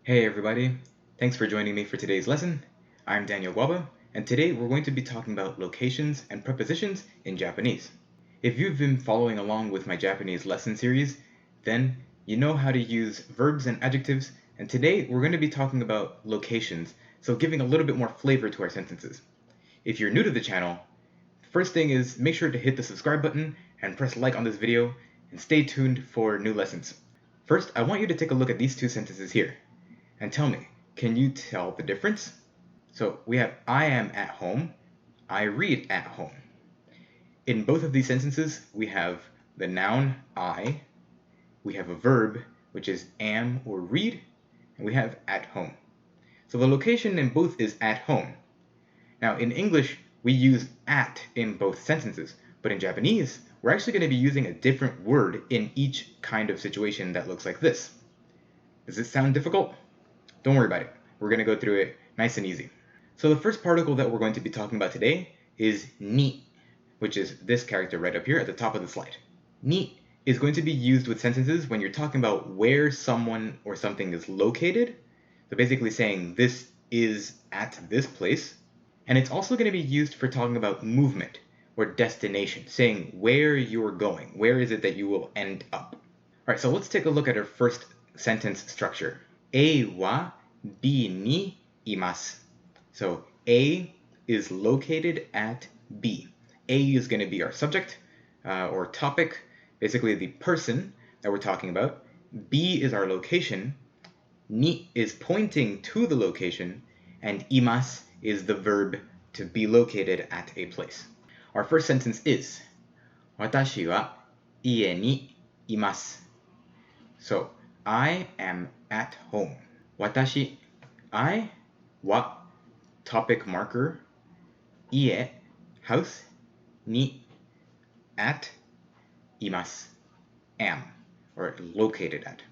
Hey everybody, thanks for joining me for today's lesson. I'm Daniel Guaba, and today we're going to be talking about locations and prepositions in Japanese. If you've been following along with my Japanese lesson series, then you know how to use verbs and adjectives, and today we're going to be talking about locations, so giving a little bit more flavor to our sentences. If you're new to the channel, first thing is make sure to hit the subscribe button and press like on this video, and stay tuned for new lessons. First, I want you to take a look at these two sentences here. And tell me, can you tell the difference? So we have I am at home, I read at home. In both of these sentences, we have the noun I, we have a verb, which is am or read, and we have at home. So the location in both is at home. Now in English, we use at in both sentences, but in Japanese, we're actually going to be using a different word in each kind of situation that looks like this. Does it sound difficult? Don't worry about it. We're going to go through it nice and easy. So the first particle that we're going to be talking about today is ni, which is this character right up here at the top of the slide. Ni is going to be used with sentences when you're talking about where someone or something is located. So basically saying this is at this place. And it's also going to be used for talking about movement or destination, saying where you're going. Where is it that you will end up? All right, so let's take a look at our first sentence structure. A wa B ni imasu. So A is located at B. A is going to be our subject or topic, basically the person that we're talking about. B is our location. Ni is pointing to the location, and imasu is the verb to be located at a place. Our first sentence is Watashi wa ie ni imasu. So I am at home. Watashi, I, wa, topic marker, ie, house, ni, at, imasu, am, or located at.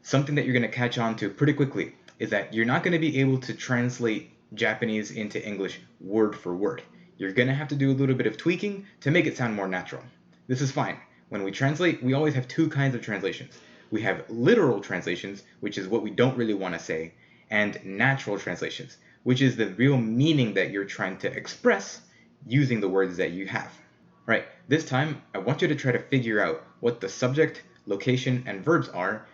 Something that you're going to catch on to pretty quickly is that you're not going to be able to translate Japanese into English word for word. You're going to have to do a little bit of tweaking to make it sound more natural. This is fine. When we translate, we always have two kinds of translations. We have literal translations, which is what we don't really want to say, and natural translations, which is the real meaning that you're trying to express using the words that you have. Right, this time I want you to try to figure out what the subject, location, and verbs are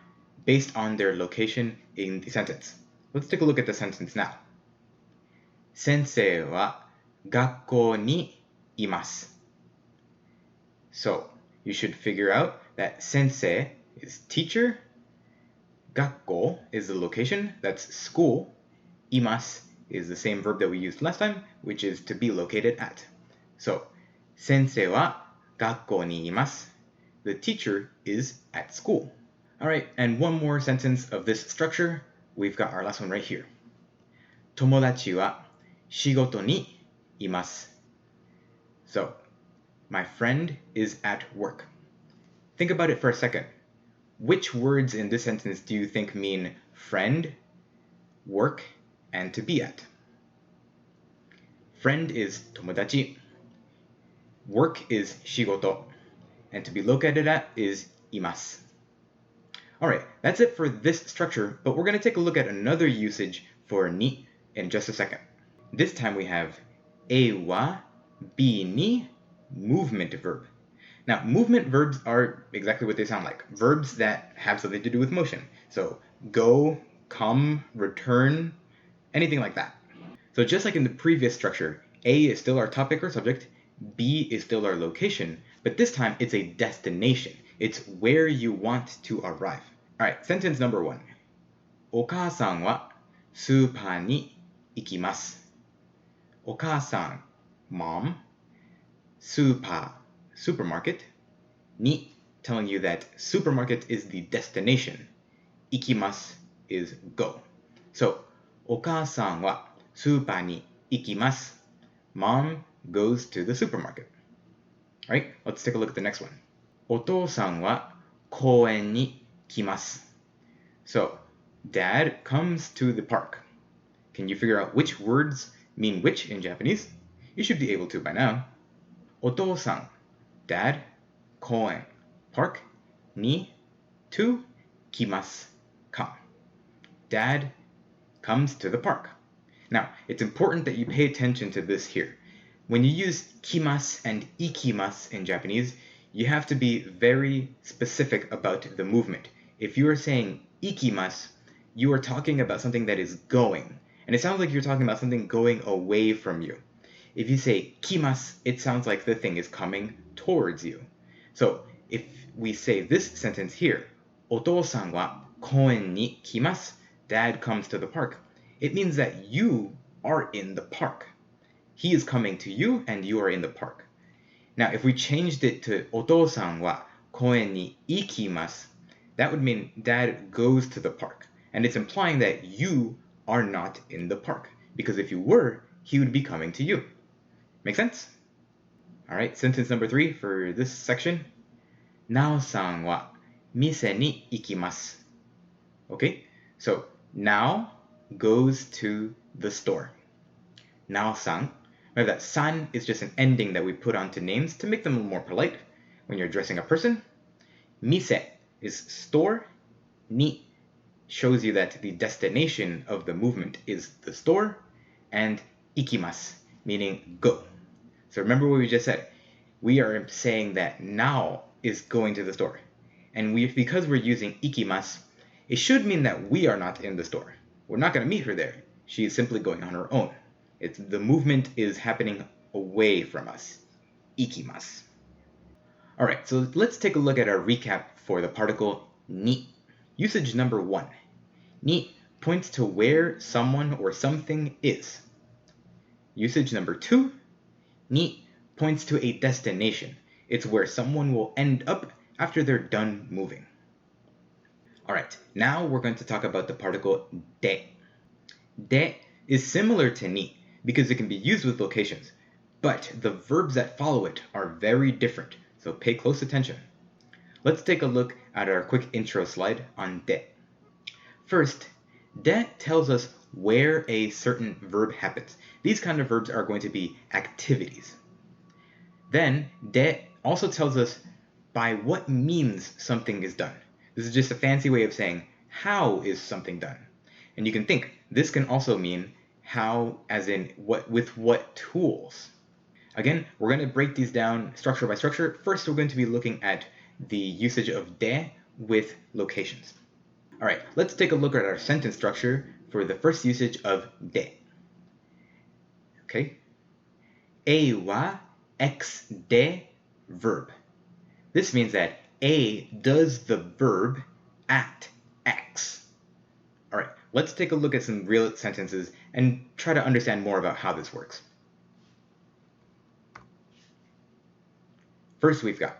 based on their location in the sentence. Let's take a look at the sentence now. Sensei wa gakkou ni imasu. So, you should figure out that sensei is teacher, gakkou is the location, that's school, imasu is the same verb that we used last time, which is to be located at. So, sensei wa gakkou ni imasu. The teacher is at school. Alright, and one more sentence of this structure. We've got our last one right here. Tomodachi wa shigoto ni imasu. So, my friend is at work. Think about it for a second. Which words in this sentence do you think mean friend, work, and to be at? Friend is tomodachi. Work is shigoto. And to be located at is imasu. Alright, that's it for this structure, but we're going to take a look at another usage for ni in just a second. This time we have A wa B ni movement verb. Now, movement verbs are exactly what they sound like. Verbs that have something to do with motion. So, go, come, return, anything like that. So just like in the previous structure, A is still our topic or subject, B is still our location, but this time it's a destination. It's where you want to arrive. Alright, sentence number 1. お母さんはスーパーに行きます。お母さん, mom, スーパー, supermarket, に, telling you that supermarket is the destination, 行きます is go. So, お母さんはスーパーに行きます. Mom goes to the supermarket. Alright, let's take a look at the next one. お父さんは公園に来ます. So, Dad comes to the park. Can you figure out which words mean which in Japanese? You should be able to by now. お父さん, Dad, 公園, park, に, to, 来ます, come. Dad comes to the park. Now, it's important that you pay attention to this here. When you use kimasu and ikimasu in Japanese, you have to be very specific about the movement. If you are saying ikimasu, you are talking about something that is going. And it sounds like you're talking about something going away from you. If you say kimasu, it sounds like the thing is coming towards you. So if we say this sentence here, お父さんは公園に来ます. Dad comes to the park. It means that you are in the park. He is coming to you and you are in the park. Now, if we changed it to お父さんは公園に行きます, that would mean Dad goes to the park. And it's implying that you are not in the park. Because if you were, he would be coming to you. Make sense? Alright, sentence number 3 for this section. なおさんは店に行きます. Okay, so Nao goes to the store. Nao-san. Remember that san is just an ending that we put onto names to make them a little more polite when you're addressing a person. Mise is store. Ni shows you that the destination of the movement is the store. And ikimasu, meaning go. So remember what we just said. We are saying that Nao is going to the store. And because we're using ikimasu, it should mean that we are not in the store. We're not going to meet her there. She is simply going on her own. The movement is happening away from us. Ikimasu. Alright, so let's take a look at our recap for the particle ni. Usage number 1. Ni points to where someone or something is. Usage number 2. Ni points to a destination. It's where someone will end up after they're done moving. Alright, now we're going to talk about the particle de. De is similar to ni because it can be used with locations, but the verbs that follow it are very different, so pay close attention. Let's take a look at our quick intro slide on de. First, de tells us where a certain verb happens. These kind of verbs are going to be activities. Then, de also tells us by what means something is done. This is just a fancy way of saying how is something done. And you can think this can also mean how as in with what tools. Again, we're going to break these down structure by structure. First, we're going to be looking at the usage of de with locations. All right, let's take a look at our sentence structure for the first usage of de. Okay. A wa ex de verb. This means that A does the verb at X. All right, let's take a look at some real sentences and try to understand more about how this works. First, we've got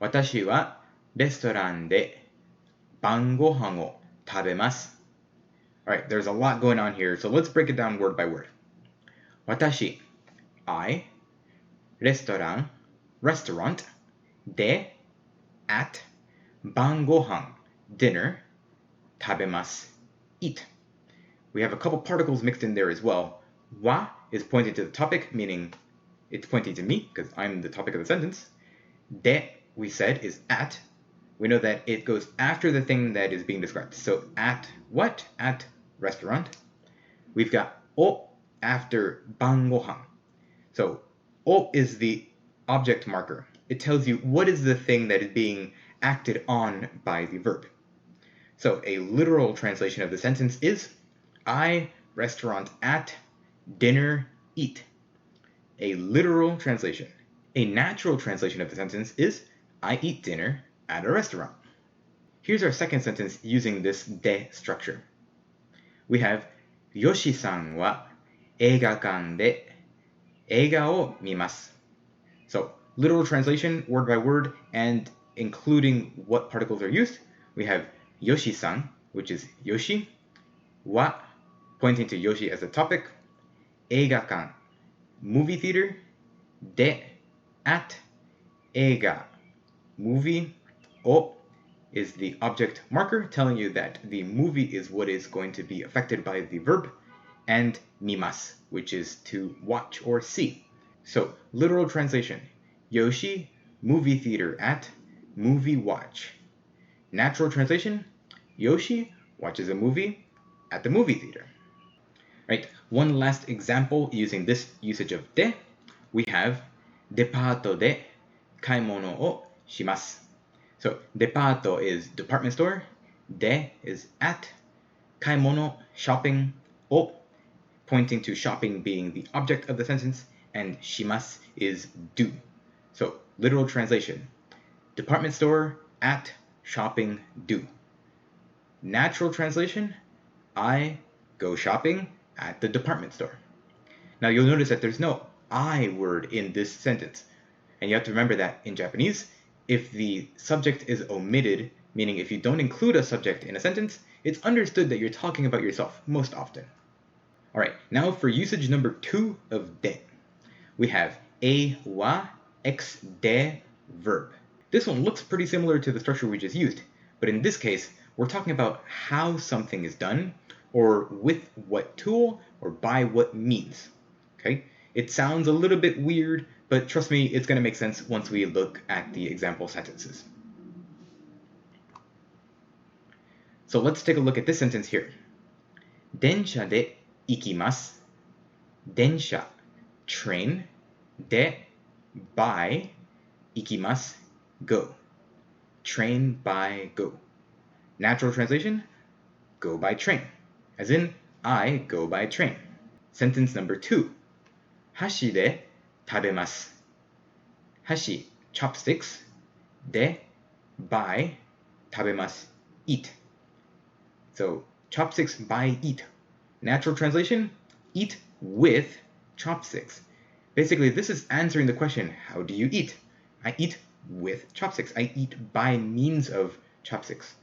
私はレストランで晩ご飯を食べます. All right, there's a lot going on here, so let's break it down word by word. 私, I, レストラン, restaurant, で at, 晩ご飯 dinner, 食べます eat. We have a couple particles mixed in there as well. Wa is pointing to the topic, meaning it's pointing to me because I'm the topic of the sentence. De, we said, is at. We know that it goes after the thing that is being described. So at what? At restaurant. We've got o after 晩ご飯. So o is the object marker. It tells you what is the thing that is being acted on by the verb. So a literal translation of the sentence is I restaurant at dinner eat. A literal translation. A natural translation of the sentence is I eat dinner at a restaurant. Here's our second sentence using this de structure. We have よしさんは映画館で映画を見ます. So literal translation, word by word, and including what particles are used, we have Yoshi-san, which is Yoshi, wa, pointing to Yoshi as a topic, eigakan, movie theater, de, at, eiga, movie, o is the object marker telling you that the movie is what is going to be affected by the verb, and mimasu, which is to watch or see. So literal translation, Yoshi, movie theater at, movie watch. Natural translation, Yoshi watches a movie, at the movie theater. Right? One last example using this usage of de, we have デパートで買い物をします. So デパート is department store, de is at, 買い物 shopping, o pointing to shopping being the object of the sentence, and します is do. So literal translation: department store, at, shopping, do. Natural translation: I go shopping at the department store. Now you'll notice that there's no I word in this sentence. And you have to remember that in Japanese, if the subject is omitted, meaning if you don't include a subject in a sentence, it's understood that you're talking about yourself most often. Alright, now for usage number 2 of de. We have a wa ex de verb. This one looks pretty similar to the structure we just used, but in this case, we're talking about how something is done, or with what tool, or by what means. Okay? It sounds a little bit weird, but trust me, it's going to make sense once we look at the example sentences. So let's take a look at this sentence here. 電車で行きます. 電車 train, で by, 行きます go. Train by go. Natural translation: go by train. As in, I go by train. Sentence number 2. 箸で食べます. 箸 chopsticks, で by 食べます eat. So chopsticks by eat. Natural translation: eat with chopsticks. Basically, this is answering the question, how do you eat? I eat with chopsticks. I eat by means of chopsticks.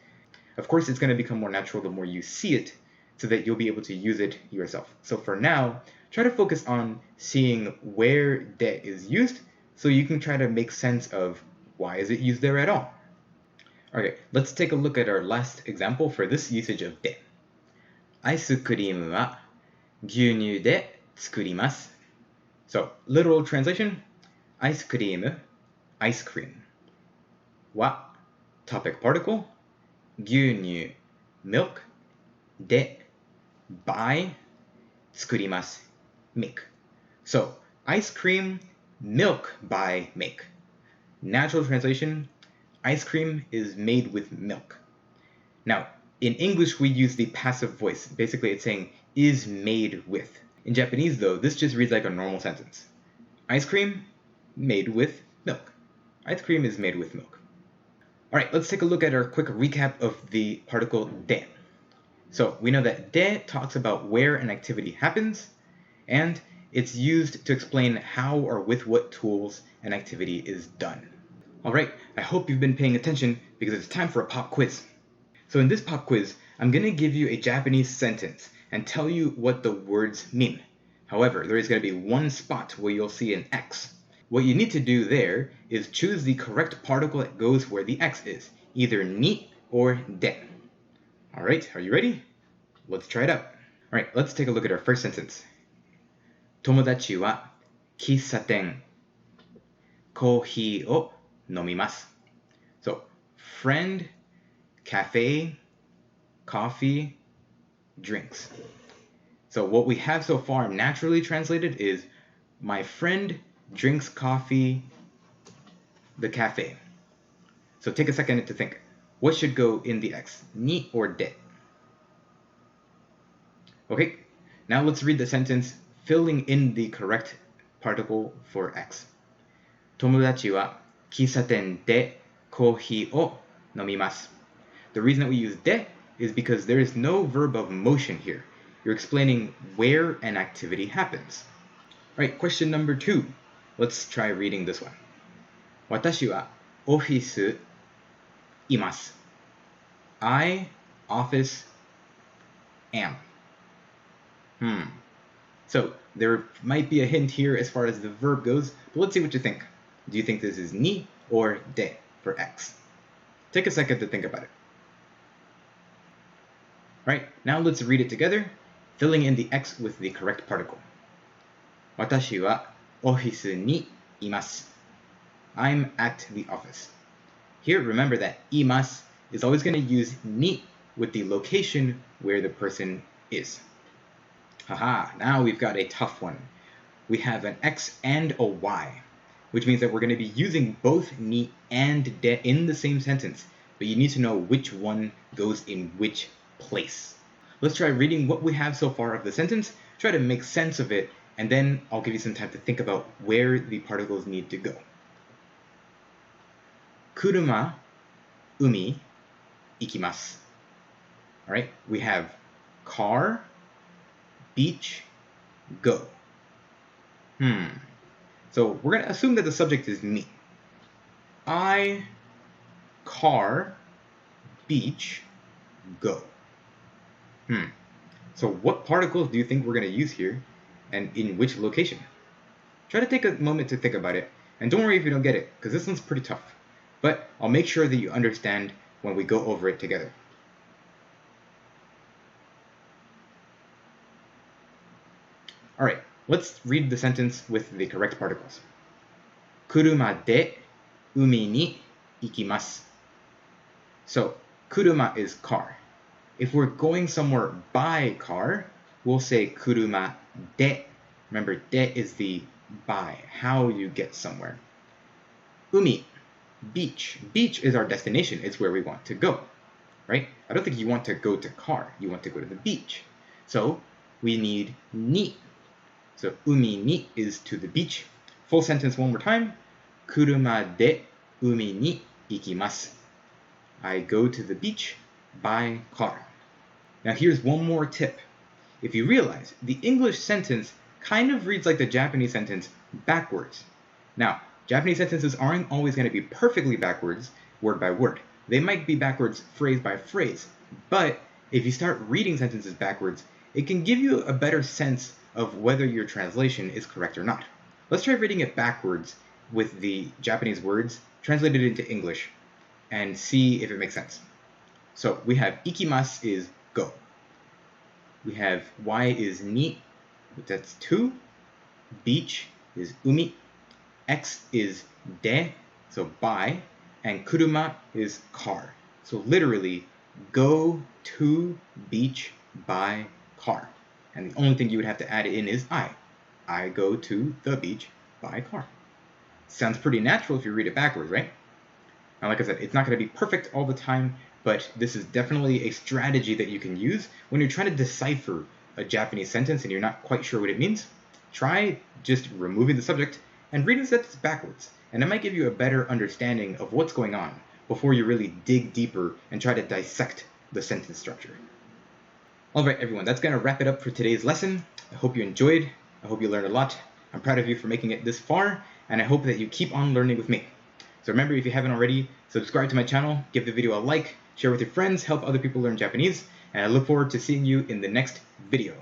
Of course, it's going to become more natural the more you see it, so that you'll be able to use it yourself. So for now, try to focus on seeing where de is used, so you can try to make sense of why is it used there at all. Okay, let's take a look at our last example for this usage of de. アイスクリームは牛乳で作ります. So, literal translation: アイスクリーム ice cream. は topic particle, 牛乳 milk, で by 作ります make. So, ice cream, milk by make. Natural translation: ice cream is made with milk. Now, in English, we use the passive voice. Basically, it's saying is made with. In Japanese, though, this just reads like a normal sentence. Ice cream made with milk. Ice cream is made with milk. All right, let's take a look at our quick recap of the particle de. So we know that de talks about where an activity happens, and it's used to explain how or with what tools an activity is done. All right, I hope you've been paying attention because it's time for a pop quiz. So in this pop quiz, I'm going to give you a Japanese sentence and tell you what the words mean. However, there is going to be one spot where you'll see an X. What you need to do there is choose the correct particle that goes where the X is, either ni or de. All right, are you ready? Let's try it out. All right, let's take a look at our first sentence. 友達は喫茶店コーヒーを飲みます. So, friend, cafe, coffee, drinks. So what we have so far naturally translated is my friend drinks coffee, the cafe. So take a second to think. What should go in the X, ni or de? Okay, now let's read the sentence filling in the correct particle for X. 友達は喫茶店でコーヒーを飲みます. The reason that we use de is because there is no verb of motion here. You're explaining where an activity happens. All right, question number 2. Let's try reading this one. 私はオフィスいます. I, office, am. So there might be a hint here as far as the verb goes, but let's see what you think. Do you think this is ni or de for X? Take a second to think about it. All right, now let's read it together, filling in the X with the correct particle. 私はオフィスにいます. I'm at the office. Here, remember that います is always going to use ni with the location where the person is. Haha, now we've got a tough one. We have an X and a Y, which means that we're going to be using both ni and de in the same sentence, but you need to know which one goes in which place. Let's try reading what we have so far of the sentence, try to make sense of it, and then I'll give you some time to think about where the particles need to go. Kuruma, umi, ikimasu. Alright, we have car, beach, go. So we're going to assume that the subject is me. I, car, beach, go. So what particles do you think we're going to use here, and in which location? Try to take a moment to think about it, and don't worry if you don't get it, because this one's pretty tough. But I'll make sure that you understand when we go over it together. Alright, let's read the sentence with the correct particles. Kuruma de umi ni ikimasu. So, kuruma is car. If we're going somewhere by car, we'll say kuruma de. Remember, de is the by, how you get somewhere. Umi, beach. Beach is our destination. It's where we want to go, right? I don't think you want to go to car. You want to go to the beach. So, we need ni. So, umi ni is to the beach. Full sentence one more time. Kuruma de umi ni ikimasu. I go to the beach by car. Now here's one more tip. If you realize, the English sentence kind of reads like the Japanese sentence backwards. Now, Japanese sentences aren't always going to be perfectly backwards, word by word. They might be backwards phrase by phrase. But if you start reading sentences backwards, it can give you a better sense of whether your translation is correct or not. Let's try reading it backwards with the Japanese words translated into English and see if it makes sense. So we have ikimasu is go. We have y is ni, that's 2. Beach is umi. X is de, so by. And kuruma is car. So literally, go to beach by car. And the only thing you would have to add in is I. I go to the beach by car. Sounds pretty natural if you read it backwards, right? Now, like I said, it's not going to be perfect all the time, but this is definitely a strategy that you can use when you're trying to decipher a Japanese sentence and you're not quite sure what it means. Try just removing the subject and reading the sentence backwards, and it might give you a better understanding of what's going on before you really dig deeper and try to dissect the sentence structure. Alright everyone, that's going to wrap it up for today's lesson. I hope you enjoyed. I hope you learned a lot. I'm proud of you for making it this far, and I hope that you keep on learning with me. So remember, if you haven't already, subscribe to my channel, give the video a like, share with your friends, help other people learn Japanese, and I look forward to seeing you in the next video.